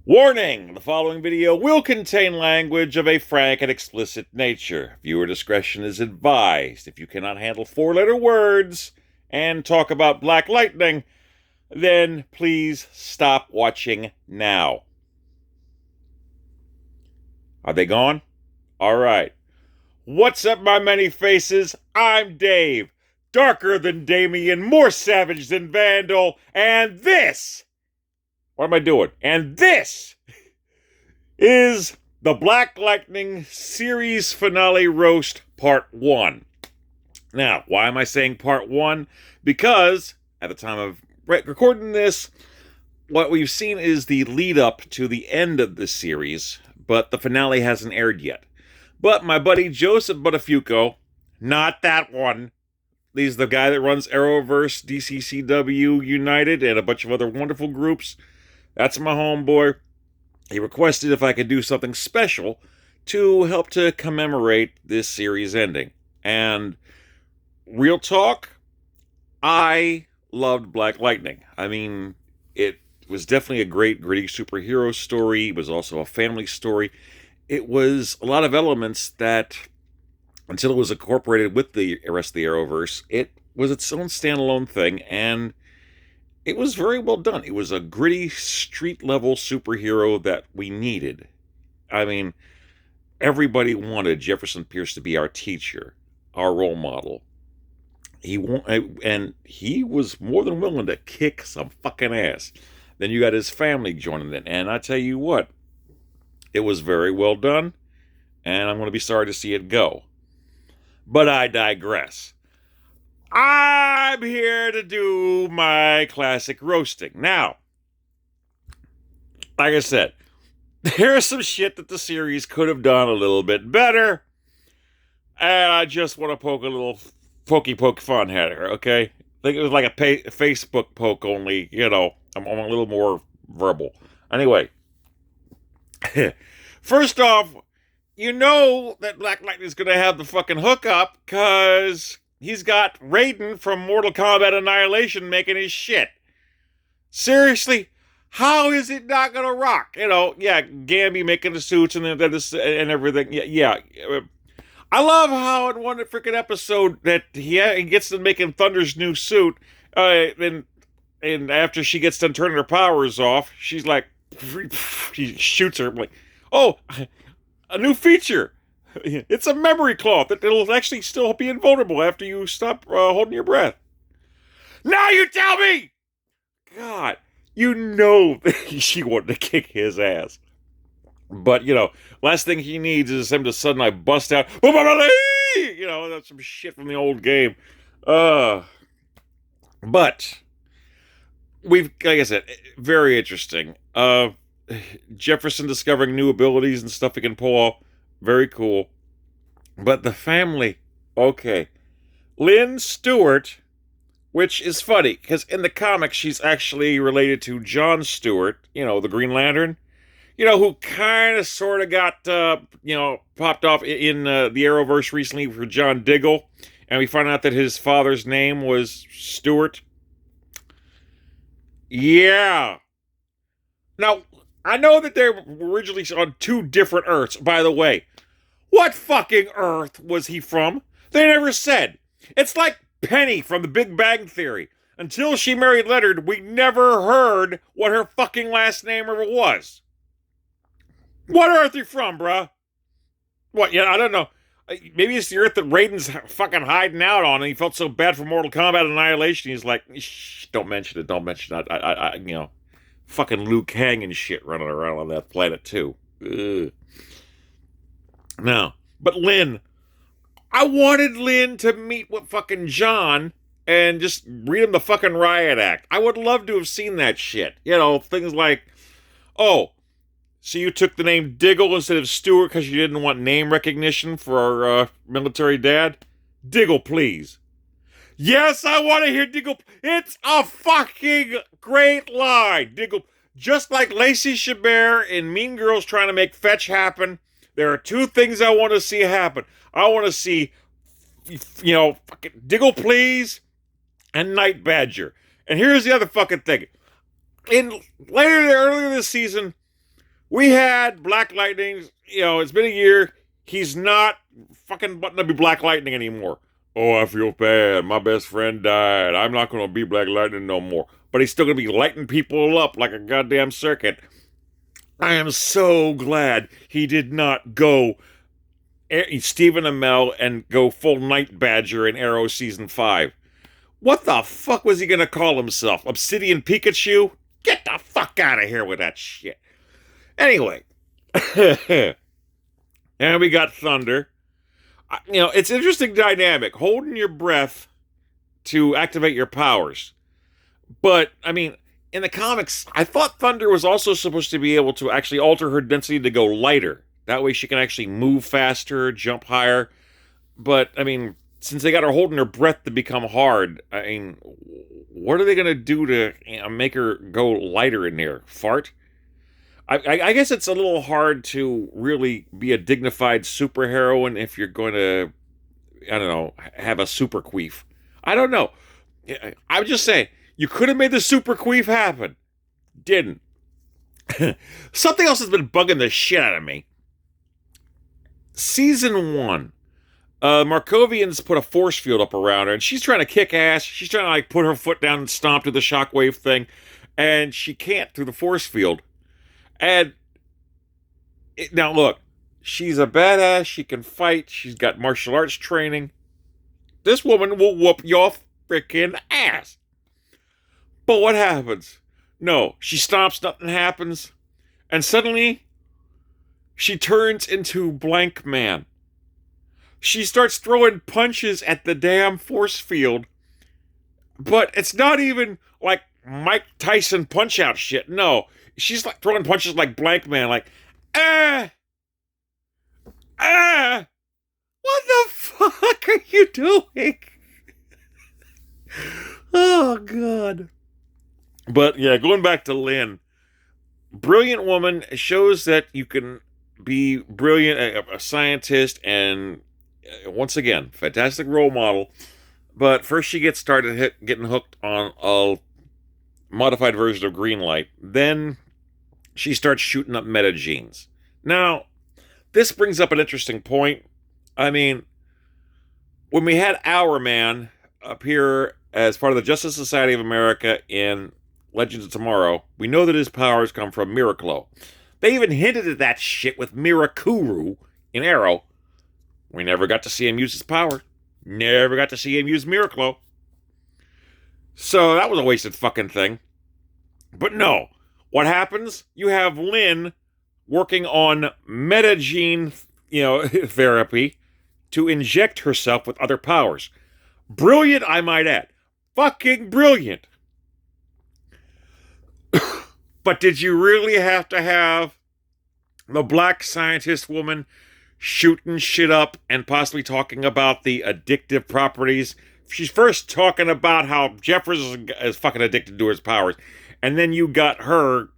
Warning! The following video will contain language of a frank and explicit nature. Viewer discretion is advised. If you cannot handle four-letter words and talk about Black Lightning, then please stop watching now. Are they gone? Alright. What's up, my many faces? I'm Dave. Darker than Damien, more savage than Vandal, and this... What am I doing? And this is the Black Lightning Series Finale Roast Part 1. Now, why am I saying Part 1? Because, at the time of recording this, what we've seen is the lead-up to the end of the series, but the finale hasn't aired yet. But my buddy Joseph Buttafuoco, not that one, he's the guy that runs Arrowverse, DCCW United, and a bunch of other wonderful groups. That's my homeboy. He requested if I could do something special to help to commemorate this series ending. And real talk, I loved Black Lightning. I mean, it was definitely a great, gritty superhero story. It was also a family story. It was a lot of elements that, until it was incorporated with the rest of the Arrowverse, it was its own standalone thing, and it was very well done. It was a gritty, street-level superhero that we needed. I mean, everybody wanted Jefferson Pierce to be our teacher, our role model. And he was more than willing to kick some fucking ass. Then you got his family joining it, and I tell you what, it was very well done, and I'm going to be sorry to see it go. But I digress. I'm here to do my classic roasting. Now, like I said, there's some shit that the series could have done a little bit better, and I just want to poke a little pokey poke fun at her, okay? I think it was like a Facebook poke, only, you know, I'm a little more verbal. Anyway, first off, you know that Black Lightning's going to have the fucking hookup, because he's got Raiden from Mortal Kombat Annihilation making his shit. Seriously, how is it not gonna rock? You know, yeah, Gamby making the suits and everything. Yeah. I love how in one freaking episode that he gets to making Thunder's new suit, and after she gets done turning her powers off, she's like, he shoots her. I'm like, oh, a new feature. It's a memory cloth that will actually still be invulnerable after you stop holding your breath. Now you tell me! God, you know that she wanted to kick his ass. But, you know, last thing he needs is him to suddenly bust out. You know, that's some shit from the old game. But, like I said, very interesting. Jefferson discovering new abilities and stuff he can pull off. Very cool. But the family, okay. Lynn Stewart, which is funny, because in the comics, she's actually related to John Stewart, you know, the Green Lantern, you know, who kind of sort of got, popped off in the Arrowverse recently for John Diggle, and we find out that his father's name was Stewart. Yeah. Now, I know that they were originally on two different Earths, by the way. What fucking Earth was he from? They never said. It's like Penny from The Big Bang Theory. Until she married Leonard, we never heard what her fucking last name ever was. What Earth are you from, bruh? What, yeah, I don't know. Maybe it's the Earth that Raiden's fucking hiding out on, and he felt so bad for Mortal Kombat Annihilation, he's like, shh, don't mention it. I you know, fucking Liu Kang and shit running around on that planet, too. Ugh. No, but Lynn, I wanted Lynn to meet with fucking John and just read him the fucking riot act. I would love to have seen that shit. You know, things like, oh, so you took the name Diggle instead of Stewart because you didn't want name recognition for our military dad? Diggle, please. Yes, I want to hear Diggle. It's a fucking great line. Diggle, just like Lacey Chabert in Mean Girls trying to make fetch happen. There are two things I want to see happen. I want to see, you know, fucking Diggle Please and Night Badger. And here's the other fucking thing. Earlier this season, We had Black Lightning, it's been a year. He's not fucking button to be Black Lightning anymore. Oh, I feel bad. My best friend died. I'm not going to be Black Lightning no more. But he's still going to be lighting people up like a goddamn circuit. I am so glad he did not go Stephen Amell and go full Night Badger in Arrow Season 5. What the fuck was he going to call himself? Obsidian Pikachu? Get the fuck out of here with that shit. Anyway. And we got Thunder. It's an interesting dynamic. Holding your breath to activate your powers. But, in the comics, I thought Thunder was also supposed to be able to actually alter her density to go lighter. That way she can actually move faster, jump higher. But, since they got her holding her breath to become hard, what are they going to do to make her go lighter in there? Fart? I guess it's a little hard to really be a dignified superheroine if you're going to, have a super queef. I don't know. I would just say, you could have made the super queef happen. Didn't. Something else has been bugging the shit out of me. Season 1. Markovians put a force field up around her, and she's trying to kick ass. She's trying to, put her foot down and stomp through the shockwave thing, and she can't through the force field. And now look, she's a badass. She can fight. She's got martial arts training. This woman will whoop your freaking ass. But what happens? No, she stomps, nothing happens. And suddenly, she turns into Blank Man. She starts throwing punches at the damn force field. But it's not even like Mike Tyson punch-out shit. No, she's like throwing punches like Blank Man, like, what the fuck are you doing? Oh, God. But, yeah, going back to Lynn, brilliant woman, shows that you can be brilliant, a scientist, and once again, fantastic role model. But first she gets started getting hooked on a modified version of Green Light. Then she starts shooting up metagenes. Now, this brings up an interesting point. When we had Our Man appear as part of the Justice Society of America in Legends of Tomorrow, we know that his powers come from Miraclo. They even hinted at that shit with Mirakuru in Arrow. We never got to see him use his power. Never got to see him use Miraclo. So that was a wasted fucking thing. But no. What happens? You have Lynn working on metagene, therapy to inject herself with other powers. Brilliant, I might add. Fucking brilliant. But did you really have to have the black scientist woman shooting shit up and possibly talking about the addictive properties? She's first talking about how Jeffers is fucking addicted to his powers, and then you got her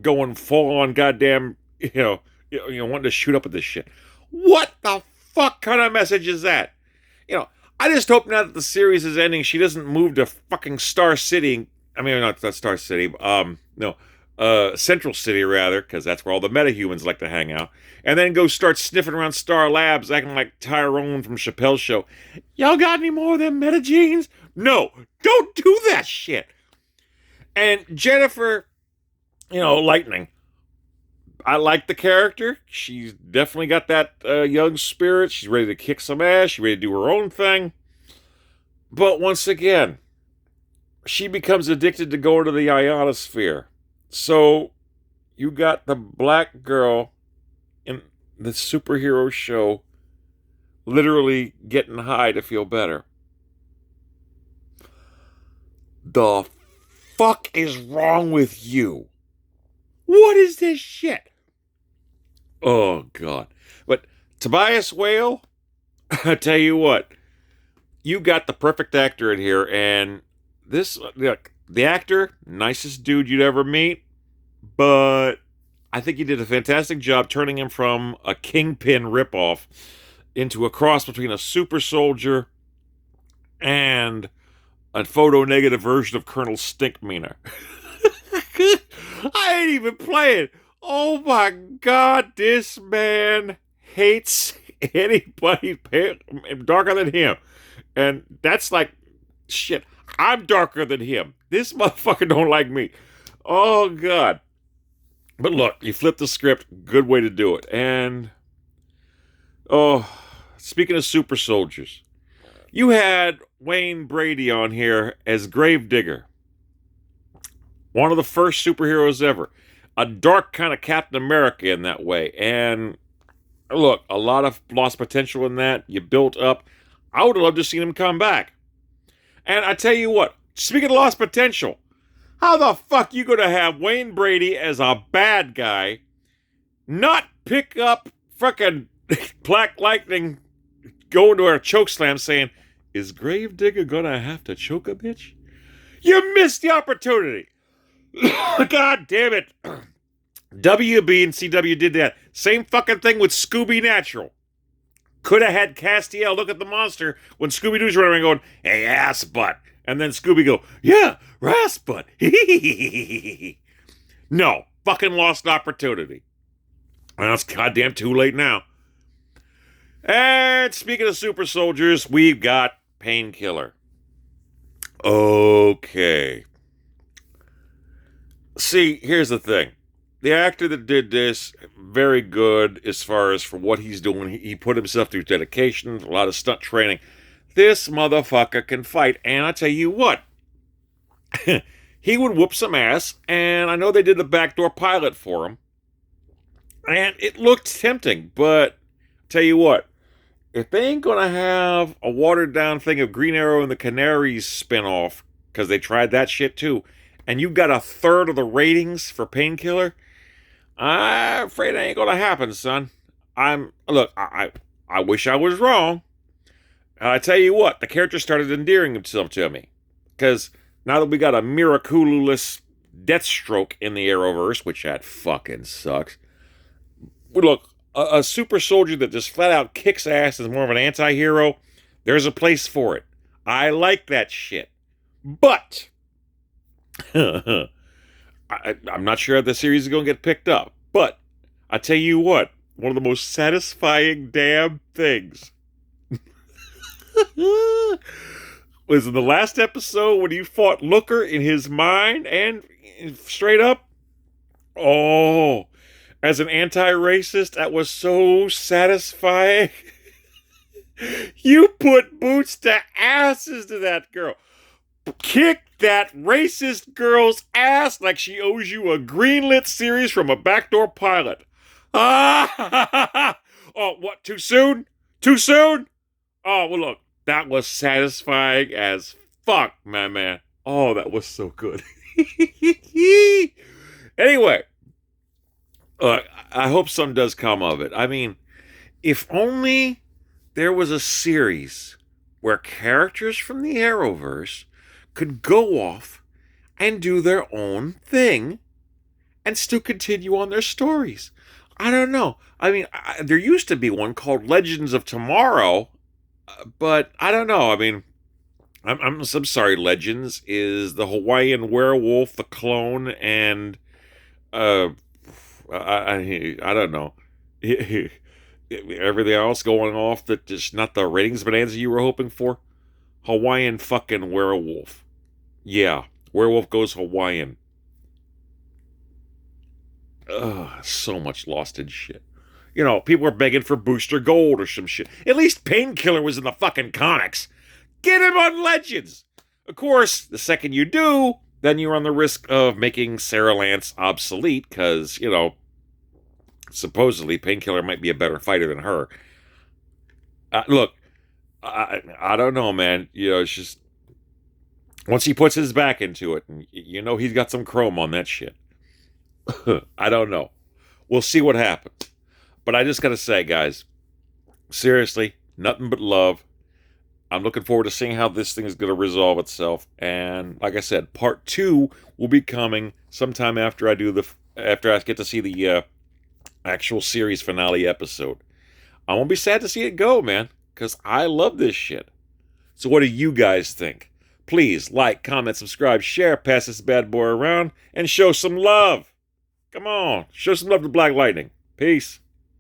going full on goddamn, wanting to shoot up with this shit. What the fuck kind of message is that? I just hope now that the series is ending, she doesn't move to fucking Star City. Not Star City. Central City, rather, because that's where all the metahumans like to hang out, and then go start sniffing around Star Labs, acting like Tyrone from Chappelle's Show. Y'all got any more of them metagenes? No, don't do that shit. And Jennifer, Lightning, I like the character. She's definitely got that young spirit. She's ready to kick some ass. She's ready to do her own thing. But once again, she becomes addicted to going to the ionosphere. So, you got the black girl in the superhero show literally getting high to feel better. The fuck is wrong with you? What is this shit? Oh, God. But Tobias Whale, I tell you what, you got the perfect actor in here, and this, the actor, nicest dude you'd ever meet, but I think he did a fantastic job turning him from a Kingpin ripoff into a cross between a super soldier and a photo-negative version of Colonel Stinkmeaner. I ain't even playing. Oh my God, this man hates anybody darker than him. And that's like, shit, I'm darker than him. This motherfucker don't like me. Oh God. But look, you flip the script, good way to do it. And, oh, speaking of super soldiers, you had Wayne Brady on here as Gravedigger. One of the first superheroes ever. A dark kind of Captain America in that way. And look, a lot of lost potential in that. You built up. I would have loved to see him come back. And I tell you what, speaking of lost potential, how the fuck you gonna have Wayne Brady as a bad guy, not pick up fucking Black Lightning, go into a chokeslam saying, "Is Gravedigger gonna have to choke a bitch?" You missed the opportunity. God damn it. WB and CW did that. Same fucking thing with Scooby Natural. Could have had Castiel look at the monster when Scooby-Doo's running around going, "Hey, ass butt." And then Scooby go, "Yeah, ass butt." No, fucking lost opportunity. Well, it's goddamn too late now. And speaking of super soldiers, we've got Painkiller. Okay. See, here's the thing. The actor that did this, very good as far as for what he's doing. He put himself through dedication, a lot of stunt training. This motherfucker can fight, and I tell you what, he would whoop some ass, and I know they did the backdoor pilot for him, and it looked tempting, but tell you what, if they ain't gonna have a watered-down thing of Green Arrow and the Canaries spinoff, because they tried that shit too, and you got a third of the ratings for Painkiller, I'm afraid it ain't gonna happen, son. I wish I was wrong. I tell you what, the character started endearing himself to me. Because now that we got a miraculous Deathstroke in the Arrowverse, which that fucking sucks. Look, a super soldier that just flat out kicks ass is more of an anti-hero. There's a place for it. I like that shit. But I'm not sure if the series is going to get picked up, but I tell you what, one of the most satisfying damn things was in the last episode when he fought Looker in his mind and straight up. Oh, as an anti-racist, that was so satisfying. You put boots to asses to that girl. Kick that racist girl's ass like she owes you a greenlit series from a backdoor pilot. Ah! Oh, what? Too soon? Too soon? Oh, well, look, that was satisfying as fuck, my man. Oh, that was so good. Anyway, I hope some does come of it. I mean, if only there was a series where characters from the Arrowverse could go off and do their own thing and still continue on their stories. I don't know. I mean, there used to be one called Legends of Tomorrow, but I don't know. I mean, I'm sorry, Legends is the Hawaiian werewolf, the clone, and I don't know. Everything else going off that just not the ratings bonanza you were hoping for. Hawaiian fucking werewolf. Yeah, werewolf goes Hawaiian. Ugh, so much lost in shit. You know, people are begging for Booster Gold or some shit. At least Painkiller was in the fucking comics. Get him on Legends! Of course, the second you do, then you're on the risk of making Sarah Lance obsolete, because, you know, supposedly Painkiller might be a better fighter than her. Look, I don't know, man. You know, it's just, once he puts his back into it, and you know he's got some chrome on that shit. I don't know. We'll see what happens. But I just gotta say, guys, seriously, nothing but love. I'm looking forward to seeing how this thing is going to resolve itself. And like I said, part 2 will be coming sometime after I get to see the actual series finale episode. I won't be sad to see it go, man, because I love this shit. So what do you guys think? Please like, comment, subscribe, share, pass this bad boy around, and show some love. Come on, show some love to Black Lightning. Peace.